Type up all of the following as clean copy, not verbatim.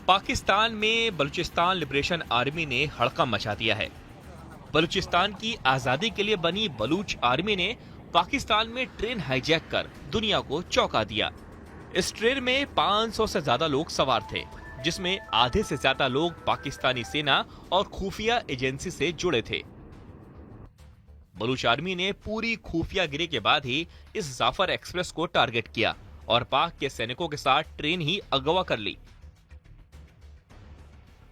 पाकिस्तान में Balochistan liberation army ने हड़कंप मचा दिया है। बलूचिस्तान की आजादी के लिए बनी बलूच आर्मी ने पाकिस्तान में ट्रेन हाईजैक कर दुनिया को चौंका दिया। इस ट्रेन में 500 से ज्यादा लोग सवार थे, जिसमें आधे से ज्यादा लोग पाकिस्तानी सेना और खुफिया एजेंसी से जुड़े थे। बलूच आर्मी ने पूरी खुफियागिरी के बाद ही इस जाफर एक्सप्रेस को टारगेट किया और पाक के सैनिकों के साथ ट्रेन ही अगवा कर ली।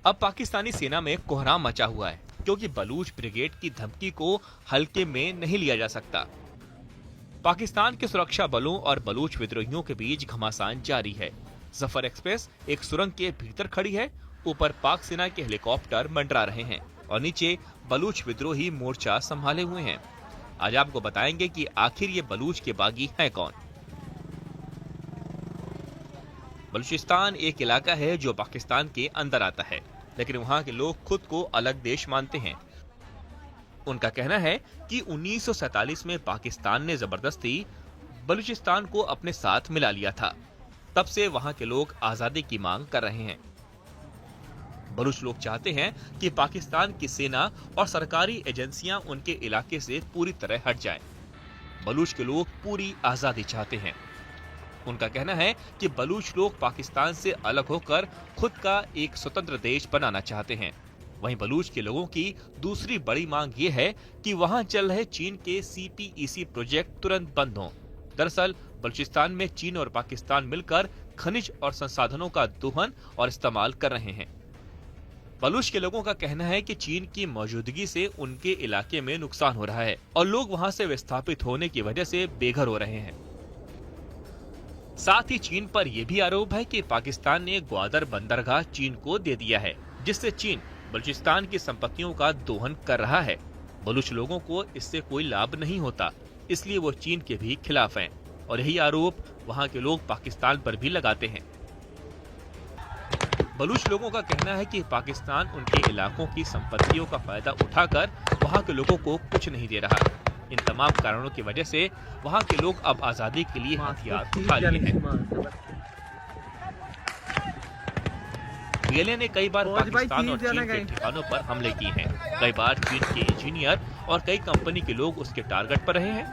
अब पाकिस्तानी सेना में कोहराम मचा हुआ है, क्योंकि बलूच ब्रिगेड की धमकी को हल्के में नहीं लिया जा सकता। पाकिस्तान के सुरक्षा बलों और बलूच विद्रोहियों के बीच घमासान जारी है। जफर एक्सप्रेस एक सुरंग के भीतर खड़ी है। ऊपर पाक सेना के हेलीकॉप्टर मंडरा रहे हैं और नीचे बलूच विद्रोही मोर्चा संभाले हुए हैं। आज आपको बताएंगे कि आखिर ये बलूच के बागी हैं कौन। बलूचिस्तान एक इलाका है जो पाकिस्तान के अंदर आता है, लेकिन वहां के लोग खुद को अलग देश मानते हैं। उनका कहना है कि 1947 में पाकिस्तान ने जबरदस्ती बलूचिस्तान को अपने साथ मिला लिया था। तब से वहां के लोग आजादी की मांग कर रहे हैं। बलूच लोग चाहते हैं कि पाकिस्तान की सेना और सरकारी एजेंसियां उनके इलाके से पूरी तरह हट जाएं। बलूच के लोग पूरी आजादी चाहते हैं। उनका कहना है कि बलूच लोग पाकिस्तान से अलग होकर खुद का एक स्वतंत्र देश बनाना चाहते हैं। वहीं बलूच के लोगों की दूसरी बड़ी मांग ये है कि वहां चल रहे चीन के CPEC प्रोजेक्ट तुरंत बंद हों। दरअसल बलूचिस्तान में चीन और पाकिस्तान मिलकर खनिज और संसाधनों का दोहन और इस्तेमाल कर रहे हैं। बलूच के लोगों का कहना है कि चीन की मौजूदगी से उनके इलाके में नुकसान हो रहा है और लोग वहां से विस्थापित होने की वजह से बेघर हो रहे हैं। साथ ही चीन पर यह भी आरोप है कि पाकिस्तान ने ग्वादर बंदरगाह चीन को दे दिया है, जिससे चीन बलूचिस्तान की संपत्तियों का दोहन कर रहा है। बलूच लोगों को इससे कोई लाभ नहीं होता, इसलिए वो चीन के भी खिलाफ हैं और यही आरोप वहां के लोग पाकिस्तान पर भी लगाते हैं। बलूच लोगों का कहना है कि पाकिस्तान उनके इलाकों की संपत्तियों का फायदा उठाकर वहां के लोगों को कुछ नहीं दे रहा। इन तमाम कारणों की वजह से वहां के लोग अब आजादी के लिए हथियार उठा लिए हैं। BLA ने कई बार पाकिस्तान और चीन के ठिकानों पर हमले किए हैं। कई बार चीन के इंजीनियर और कई कंपनी के लोग उसके टारगेट पर रहे हैं।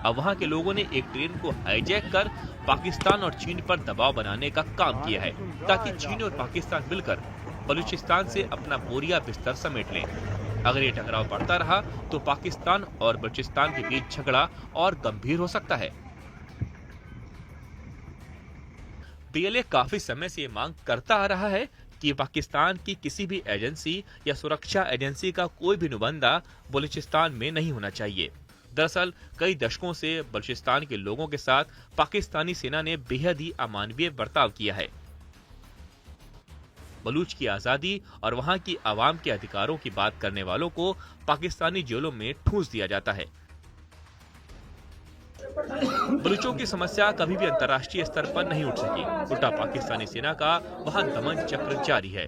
अब वहां के लोगों ने एक ट्रेन को हाईजैक कर पाकिस्तान और चीन पर दबाव बनाने का काम किया है, ताकि चीन और पाकिस्तान मिलकर बलूचिस्तान से अपना बोरिया बिस्तर समेट लें। अगर ये टकराव बढ़ता रहा तो पाकिस्तान और बलूचिस्तान के बीच झगड़ा और गंभीर हो सकता है। BLA काफी समय से ये मांग करता आ रहा है कि पाकिस्तान की किसी भी एजेंसी या सुरक्षा एजेंसी का कोई भी नुमाइंदा बलूचिस्तान में नहीं होना चाहिए। दरअसल कई दशकों से बलूचिस्तान के लोगों के साथ पाकिस्तानी सेना ने बेहद ही अमानवीय बर्ताव किया है। बलूच की आजादी और वहां की आवाम के अधिकारों की बात करने वालों को पाकिस्तानी जेलों में ठूंस दिया जाता है। बलूचों की समस्या कभी भी अंतर्राष्ट्रीय स्तर पर नहीं उठ सकी। उल्टा पाकिस्तानी सेना का वहां दमन चक्र जारी है।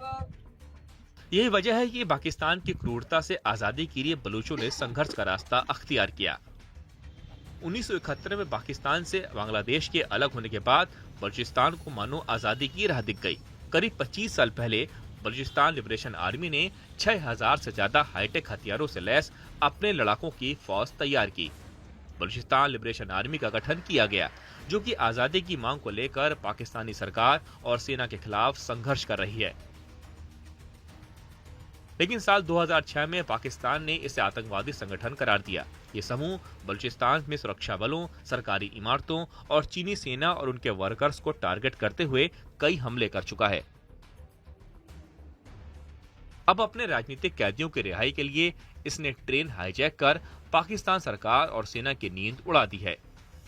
यही वजह है कि पाकिस्तान की क्रूरता से आजादी के लिए बलूचों ने संघर्ष का रास्ता अख्तियार किया। 1971 में पाकिस्तान से बांग्लादेश के अलग होने के बाद बलूचिस्तान को मानो आजादी की राह दिख गई। करीब 25 साल पहले बलूचिस्तान लिबरेशन आर्मी ने 6000 से ज्यादा हाईटेक हथियारों से लैस अपने लड़ाकों की फौज तैयार की। बलूचिस्तान लिबरेशन आर्मी का गठन किया गया, जो कि आजादी की मांग को लेकर पाकिस्तानी सरकार और सेना के खिलाफ संघर्ष कर रही है। लेकिन साल 2006 में पाकिस्तान ने इसे आतंकवादी संगठन करार दिया। ये समूह बलूचिस्तान में सुरक्षा बलों, सरकारी इमारतों और चीनी सेना और उनके वर्कर्स को टारगेट करते हुए कई हमले कर चुका है। अब अपने राजनीतिक कैदियों की रिहाई के लिए इसने ट्रेन हाईजैक कर पाकिस्तान सरकार और सेना की नींद उड़ा दी है।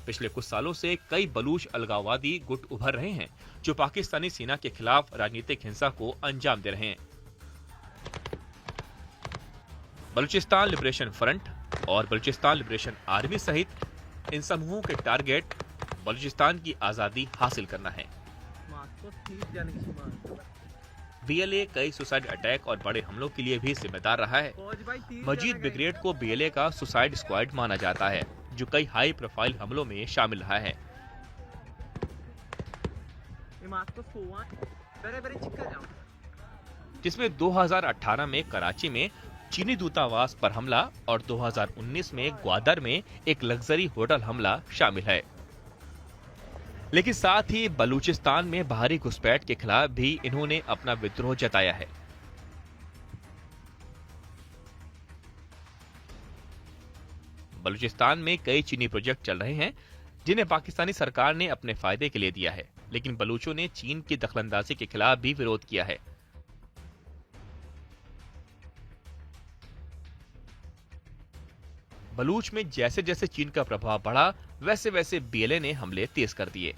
पिछले कुछ सालों से कई बलूच अलगाववादी गुट उभर रहे हैं, जो पाकिस्तानी सेना के खिलाफ राजनीतिक हिंसा को अंजाम दे रहे हैं। बलूचिस्तान लिबरेशन फ्रंट और बलूचिस्तान लिबरेशन आर्मी सहित इन समूहों के टारगेट बलूचिस्तान की आजादी हासिल करना है। BLA कई सुसाइड अटैक और बड़े हमलों के लिए भी जिम्मेदार रहा है। मजीद ब्रिगेड को BLA का सुसाइड स्क्वाड माना जाता है, जो कई हाई प्रोफाइल हमलों में शामिल रहा है। जिसमें 2018 में कराची में चीनी दूतावास पर हमला और 2019 में ग्वादर में एक लग्जरी होटल हमला शामिल है। लेकिन साथ ही बलूचिस्तान में बाहरी घुसपैठ के खिलाफ भी इन्होंने अपना विद्रोह जताया है। बलूचिस्तान में कई चीनी प्रोजेक्ट चल रहे हैं जिन्हें पाकिस्तानी सरकार ने अपने फायदे के लिए दिया है, लेकिन बलूचों ने चीन की दखलंदाजी के खिलाफ भी विरोध किया है। बलूच में जैसे जैसे चीन का प्रभाव बढ़ा, वैसे वैसे बीएलए ने हमले तेज कर दिए।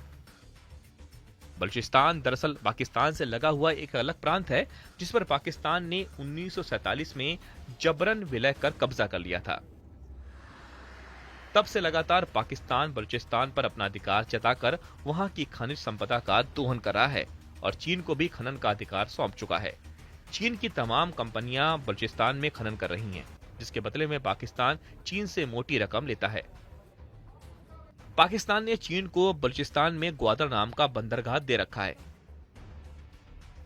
बलूचिस्तान दरअसल पाकिस्तान से लगा हुआ एक अलग प्रांत है, जिस पर पाकिस्तान ने 1947 में जबरन विलय कर कब्जा कर लिया था। तब से लगातार पाकिस्तान बलूचिस्तान पर अपना अधिकार जताकर वहां की खनिज संपदा का दोहन कर रहा है और चीन को भी खनन का अधिकार सौंप चुका है। चीन की तमाम कंपनियां बलूचिस्तान में खनन कर रही हैं, जिसके बदले में पाकिस्तान चीन से मोटी रकम लेता है। पाकिस्तान ने चीन को बलूचिस्तान में ग्वादर नाम का बंदरगाह दे रखा है,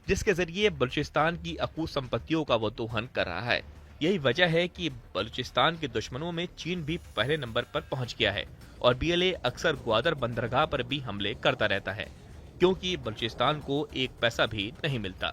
जिसके जरिए बलूचिस्तान की अकूत संपत्तियों का वो दोहन कर रहा है। यही वजह है कि बलूचिस्तान के दुश्मनों में चीन भी पहले नंबर पर पहुंच गया है और बीएलए अक्सर ग्वादर बंदरगाह पर भी हमले करता रहता है, क्योंकि बलूचिस्तान को एक पैसा भी नहीं मिलता।